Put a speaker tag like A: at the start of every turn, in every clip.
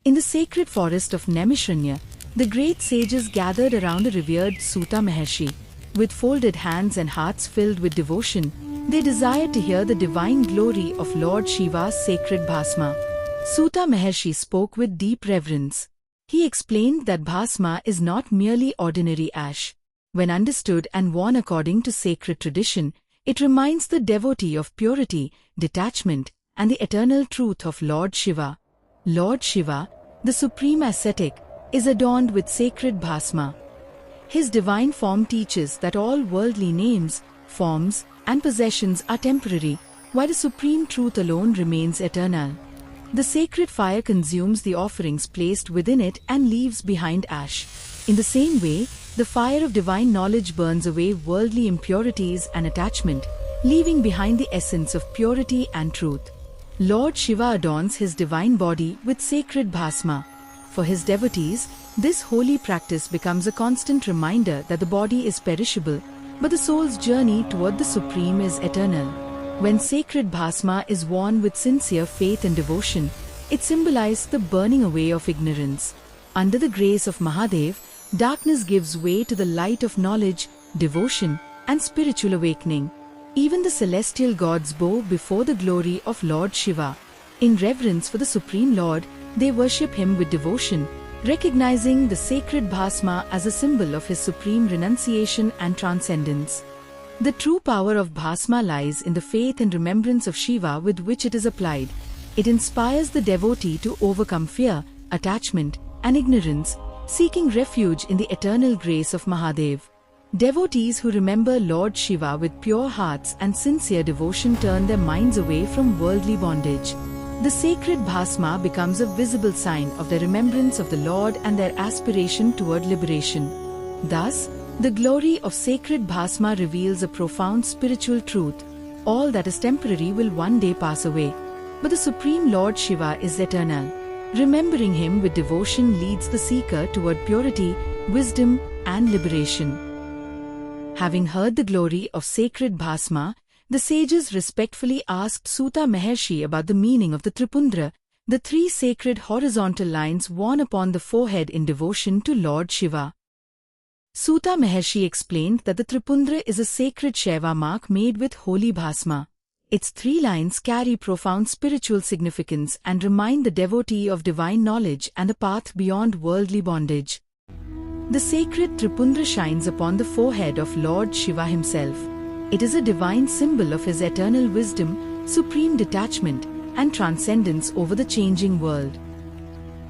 A: In the sacred forest of Naimishranya, the great sages gathered around a revered Suta Maharshi. With folded hands and hearts filled with devotion, they desired to hear the divine glory of Lord Shiva's sacred Bhasma. Suta Maharshi spoke with deep reverence. He explained that Bhasma is not merely ordinary ash. When understood and worn according to sacred tradition, it reminds the devotee of purity, detachment, and the eternal truth of Lord Shiva. Lord Shiva, the supreme ascetic, is adorned with sacred Bhasma. His divine form teaches that all worldly names, forms, and possessions are temporary, while the supreme truth alone remains eternal. The sacred fire consumes the offerings placed within it and leaves behind ash. In the same way, the fire of divine knowledge burns away worldly impurities and attachment, leaving behind the essence of purity and truth. Lord Shiva adorns his divine body with sacred Bhasma. For his devotees, this holy practice becomes a constant reminder that the body is perishable, but the soul's journey toward the Supreme is eternal. When sacred Bhasma is worn with sincere faith and devotion, it symbolizes the burning away of ignorance. Under the grace of Mahadev, darkness gives way to the light of knowledge, devotion, and spiritual awakening. Even the celestial gods bow before the glory of Lord Shiva. In reverence for the Supreme Lord, they worship him with devotion, recognizing the sacred Bhasma as a symbol of his supreme renunciation and transcendence. The true power of Bhasma lies in the faith and remembrance of Shiva with which it is applied. It inspires the devotee to overcome fear, attachment, and ignorance, seeking refuge in the eternal grace of Mahadev. Devotees who remember Lord Shiva with pure hearts and sincere devotion turn their minds away from worldly bondage. The sacred Bhasma becomes a visible sign of their remembrance of the Lord and their aspiration toward liberation. Thus, the glory of sacred Bhasma reveals a profound spiritual truth. All that is temporary will one day pass away, but the Supreme Lord Shiva is eternal. Remembering him with devotion leads the seeker toward purity, wisdom, and liberation. Having heard the glory of sacred Bhasma, the sages respectfully asked Suta Maharshi about the meaning of the Tripundra, the three sacred horizontal lines worn upon the forehead in devotion to Lord Shiva. Suta Maharshi explained that the Tripundra is a sacred Shaiva mark made with holy Bhasma. Its three lines carry profound spiritual significance and remind the devotee of divine knowledge and the path beyond worldly bondage. The sacred Tripundra shines upon the forehead of Lord Shiva himself. It is a divine symbol of his eternal wisdom, supreme detachment, and transcendence over the changing world.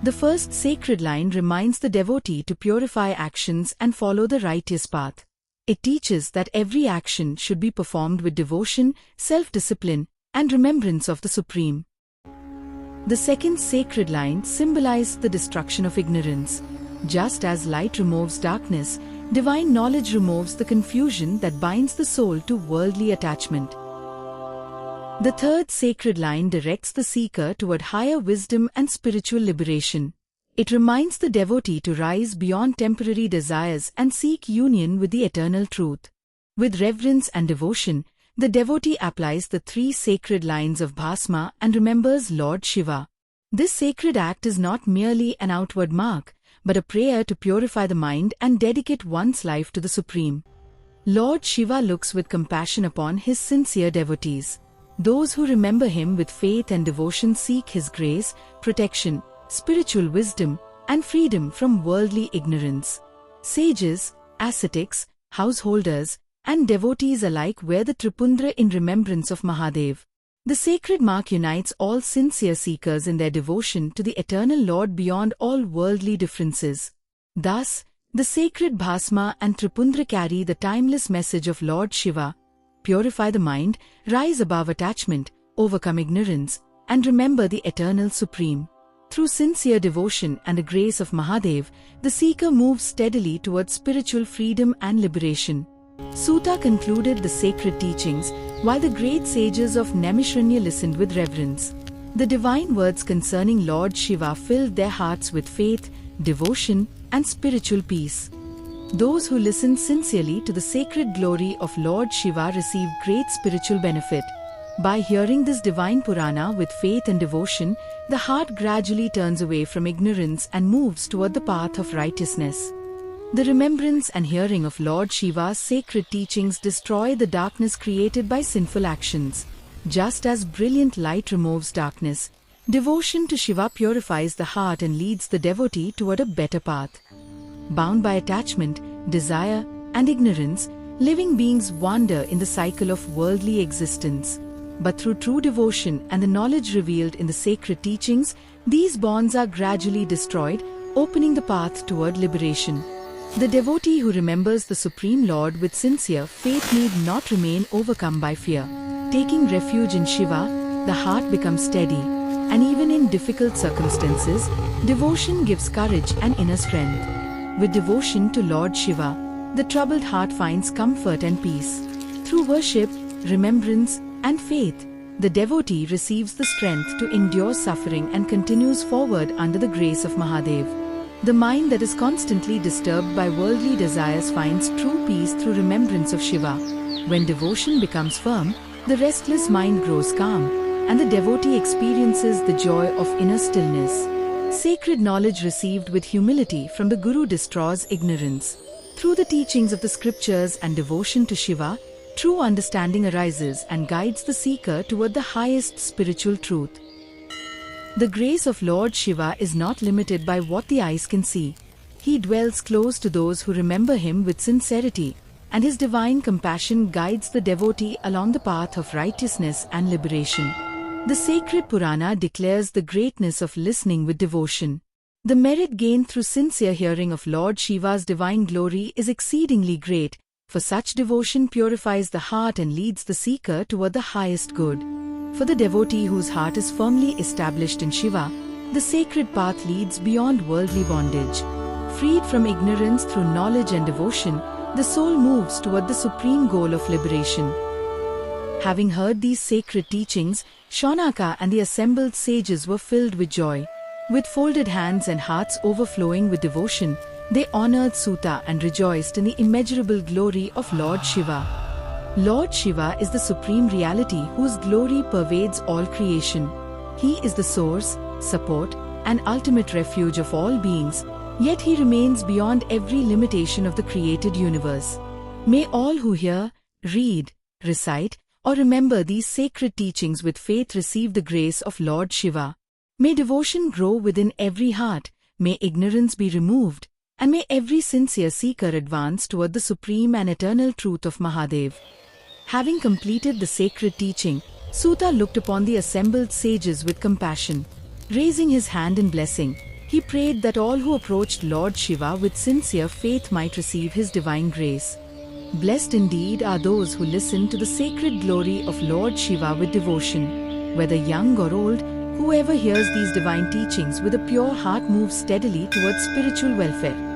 A: The first sacred line reminds the devotee to purify actions and follow the righteous path. It teaches that every action should be performed with devotion, self-discipline, and remembrance of the Supreme. The second sacred line symbolizes the destruction of ignorance. Just as light removes darkness, divine knowledge removes the confusion that binds the soul to worldly attachment. The third sacred line directs the seeker toward higher wisdom and spiritual liberation. It reminds the devotee to rise beyond temporary desires and seek union with the eternal truth. With reverence and devotion, the devotee applies the three sacred lines of Bhasma and remembers Lord Shiva. This sacred act is not merely an outward mark, but a prayer to purify the mind and dedicate one's life to the Supreme. Lord Shiva looks with compassion upon his sincere devotees. Those who remember him with faith and devotion seek his grace, protection, spiritual wisdom, and freedom from worldly ignorance. Sages, ascetics, householders, and devotees alike wear the Tripundra in remembrance of Mahadev. The sacred mark unites all sincere seekers in their devotion to the eternal Lord beyond all worldly differences. Thus, the sacred Bhasma and Tripundra carry the timeless message of Lord Shiva: purify the mind, rise above attachment, overcome ignorance, and remember the eternal Supreme. Through sincere devotion and the grace of Mahadev, the seeker moves steadily towards spiritual freedom and liberation. Suta concluded the sacred teachings, while the great sages of Naimishranya listened with reverence. The divine words concerning Lord Shiva filled their hearts with faith, devotion, and spiritual peace. Those who listened sincerely to the sacred glory of Lord Shiva received great spiritual benefit. By hearing this divine Purana with faith and devotion, the heart gradually turns away from ignorance and moves toward the path of righteousness. The remembrance and hearing of Lord Shiva's sacred teachings destroy the darkness created by sinful actions. Just as brilliant light removes darkness, devotion to Shiva purifies the heart and leads the devotee toward a better path. Bound by attachment, desire, and ignorance, living beings wander in the cycle of worldly existence. But through true devotion and the knowledge revealed in the sacred teachings, these bonds are gradually destroyed, opening the path toward liberation. The devotee who remembers the Supreme Lord with sincere faith need not remain overcome by fear. Taking refuge in Shiva, the heart becomes steady, and even in difficult circumstances, devotion gives courage and inner strength. With devotion to Lord Shiva, the troubled heart finds comfort and peace. Through worship, remembrance, and faith, the devotee receives the strength to endure suffering and continues forward under the grace of Mahadev. The mind that is constantly disturbed by worldly desires finds true peace through remembrance of Shiva. When devotion becomes firm, the restless mind grows calm, and the devotee experiences the joy of inner stillness. Sacred knowledge received with humility from the Guru destroys ignorance. Through the teachings of the scriptures and devotion to Shiva, true understanding arises and guides the seeker toward the highest spiritual truth. The grace of Lord Shiva is not limited by what the eyes can see. He dwells close to those who remember him with sincerity, and his divine compassion guides the devotee along the path of righteousness and liberation. The sacred Purana declares the greatness of listening with devotion. The merit gained through sincere hearing of Lord Shiva's divine glory is exceedingly great, for such devotion purifies the heart and leads the seeker toward the highest good. For the devotee whose heart is firmly established in Shiva, the sacred path leads beyond worldly bondage. Freed from ignorance through knowledge and devotion, the soul moves toward the supreme goal of liberation. Having heard these sacred teachings, Shaunaka and the assembled sages were filled with joy. With folded hands and hearts overflowing with devotion, they honored Suta and rejoiced in the immeasurable glory of Lord Shiva. Lord Shiva is the supreme reality whose glory pervades all creation. He is the source, support, and ultimate refuge of all beings, yet he remains beyond every limitation of the created universe. May all who hear, read, recite, or remember these sacred teachings with faith receive the grace of Lord Shiva. May devotion grow within every heart, may ignorance be removed, and may every sincere seeker advance toward the supreme and eternal truth of Mahadev. Having completed the sacred teaching, Suta looked upon the assembled sages with compassion. Raising his hand in blessing, he prayed that all who approached Lord Shiva with sincere faith might receive his divine grace. Blessed indeed are those who listen to the sacred glory of Lord Shiva with devotion. Whether young or old, whoever hears these divine teachings with a pure heart moves steadily towards spiritual welfare.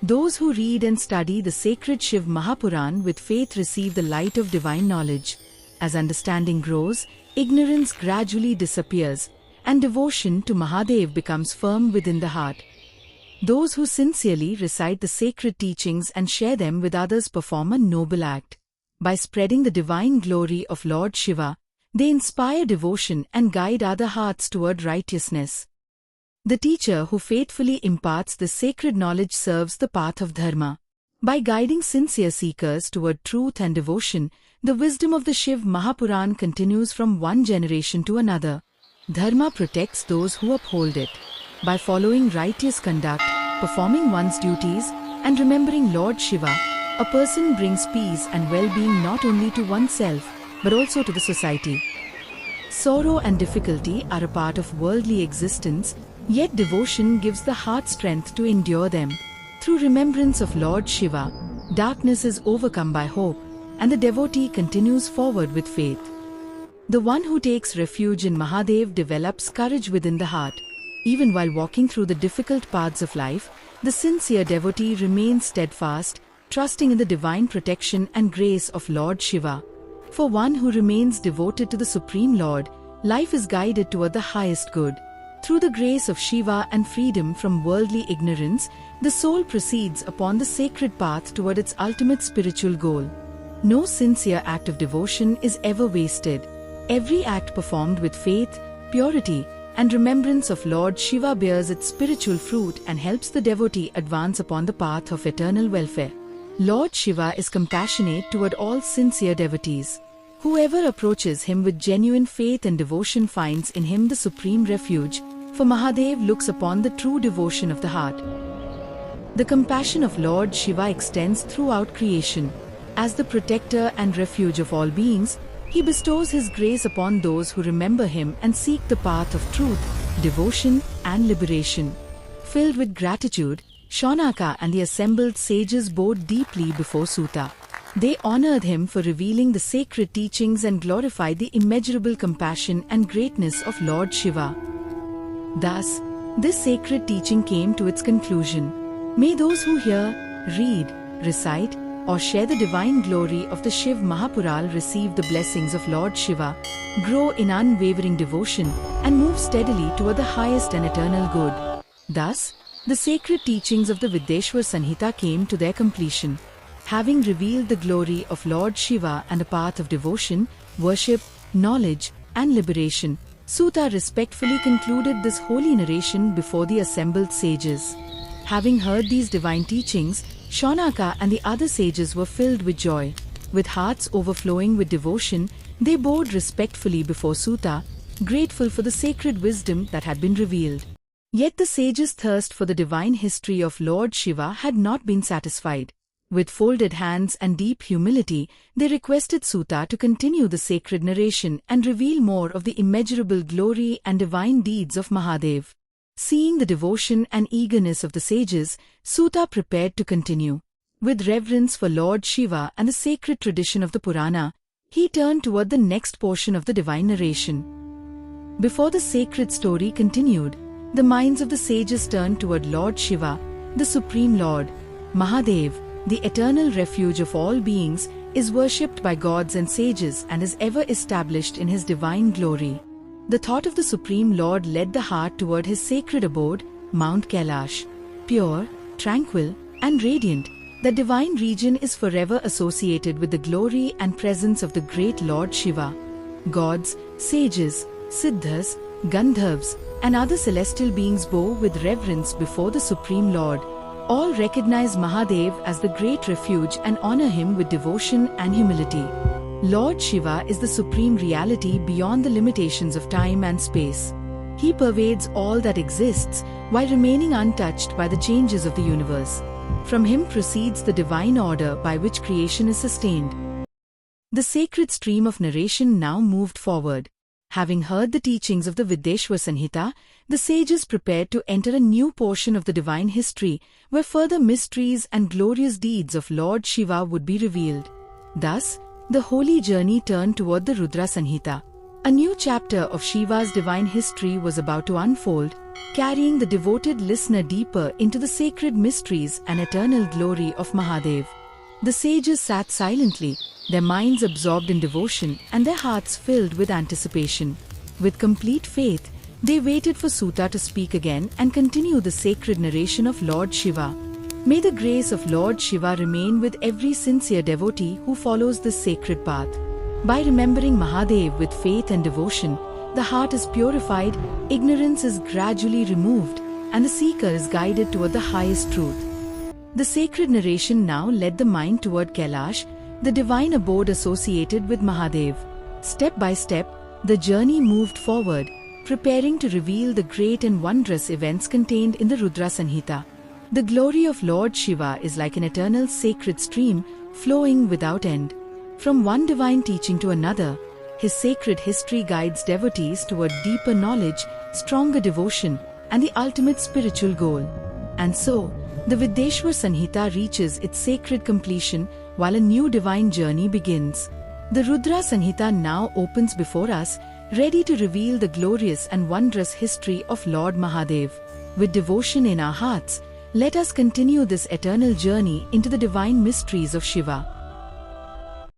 A: Those who read and study the sacred Shiv Mahapuran with faith receive the light of divine knowledge. As understanding grows, ignorance gradually disappears, and devotion to Mahadev becomes firm within the heart. Those who sincerely recite the sacred teachings and share them with others perform a noble act. By spreading the divine glory of Lord Shiva, they inspire devotion and guide other hearts toward righteousness. The teacher who faithfully imparts the sacred knowledge serves the path of Dharma. By guiding sincere seekers toward truth and devotion, the wisdom of the Shiv Mahapuran continues from one generation to another. Dharma protects those who uphold it. By following righteous conduct, performing one's duties, and remembering Lord Shiva, a person brings peace and well-being not only to oneself, but also to the society. Sorrow and difficulty are a part of worldly existence, yet devotion gives the heart strength to endure them. Through remembrance of Lord Shiva, darkness is overcome by hope, and the devotee continues forward with faith. The one who takes refuge in Mahadev develops courage within the heart. Even while walking through the difficult paths of life, the sincere devotee remains steadfast, trusting in the divine protection and grace of Lord Shiva. For one who remains devoted to the Supreme Lord, life is guided toward the highest good. Through the grace of Shiva and freedom from worldly ignorance, the soul proceeds upon the sacred path toward its ultimate spiritual goal. No sincere act of devotion is ever wasted. Every act performed with faith, purity, and remembrance of Lord Shiva bears its spiritual fruit and helps the devotee advance upon the path of eternal welfare. Lord Shiva is compassionate toward all sincere devotees. Whoever approaches him with genuine faith and devotion finds in him the supreme refuge, for Mahadev looks upon the true devotion of the heart. The compassion of Lord Shiva extends throughout creation. As the protector and refuge of all beings, he bestows his grace upon those who remember him and seek the path of truth, devotion, and liberation. Filled with gratitude, Shaunaka and the assembled sages bowed deeply before Suta. They honored him for revealing the sacred teachings and glorified the immeasurable compassion and greatness of Lord Shiva. Thus, this sacred teaching came to its conclusion. May those who hear, read, recite, or share the divine glory of the Shiv Mahapuran receive the blessings of Lord Shiva, grow in unwavering devotion, and move steadily toward the highest and eternal good. Thus, the sacred teachings of the Vidyeshwar Samhita came to their completion. Having revealed the glory of Lord Shiva and a path of devotion, worship, knowledge, and liberation, Suta respectfully concluded this holy narration before the assembled sages. Having heard these divine teachings, Shaunaka and the other sages were filled with joy. With hearts overflowing with devotion, they bowed respectfully before Suta, grateful for the sacred wisdom that had been revealed. Yet the sages' thirst for the divine history of Lord Shiva had not been satisfied. With folded hands and deep humility, they requested Suta to continue the sacred narration and reveal more of the immeasurable glory and divine deeds of Mahadev. Seeing the devotion and eagerness of the sages, Suta prepared to continue. With reverence for Lord Shiva and the sacred tradition of the Purana, he turned toward the next portion of the divine narration. Before the sacred story continued, the minds of the sages turned toward Lord Shiva, the Supreme Lord. Mahadev, the eternal refuge of all beings, is worshipped by gods and sages and is ever established in his divine glory. The thought of the Supreme Lord led the heart toward his sacred abode, Mount Kailash. Pure, tranquil, and radiant, the divine region is forever associated with the glory and presence of the great Lord Shiva. Gods, sages, siddhas, gandharvas, and other celestial beings bow with reverence before the Supreme Lord. All recognize Mahadev as the great refuge and honor him with devotion and humility. Lord Shiva is the supreme reality beyond the limitations of time and space. He pervades all that exists while remaining untouched by the changes of the universe. From him proceeds the divine order by which creation is sustained. The sacred stream of narration now moved forward. Having heard the teachings of the Vidyeshwar Samhita, the sages prepared to enter a new portion of the divine history where further mysteries and glorious deeds of Lord Shiva would be revealed. Thus, the holy journey turned toward the Rudra Samhita. A new chapter of Shiva's divine history was about to unfold, carrying the devoted listener deeper into the sacred mysteries and eternal glory of Mahadev. The sages sat silently, their minds absorbed in devotion and their hearts filled with anticipation. With complete faith, they waited for Suta to speak again and continue the sacred narration of Lord Shiva. May the grace of Lord Shiva remain with every sincere devotee who follows this sacred path. By remembering Mahadev with faith and devotion, the heart is purified, ignorance is gradually removed, and the seeker is guided toward the highest truth. The sacred narration now led the mind toward Kailash, the divine abode associated with Mahadev. Step by step, the journey moved forward, preparing to reveal the great and wondrous events contained in the Rudra Samhita. The glory of Lord Shiva is like an eternal sacred stream, flowing without end. From one divine teaching to another, his sacred history guides devotees toward deeper knowledge, stronger devotion, and the ultimate spiritual goal. And so, the Vidyeshwar Samhita reaches its sacred completion while a new divine journey begins. The Rudra Samhita now opens before us, ready to reveal the glorious and wondrous history of Lord Mahadev. With devotion in our hearts, let us continue this eternal journey into the divine mysteries of Shiva.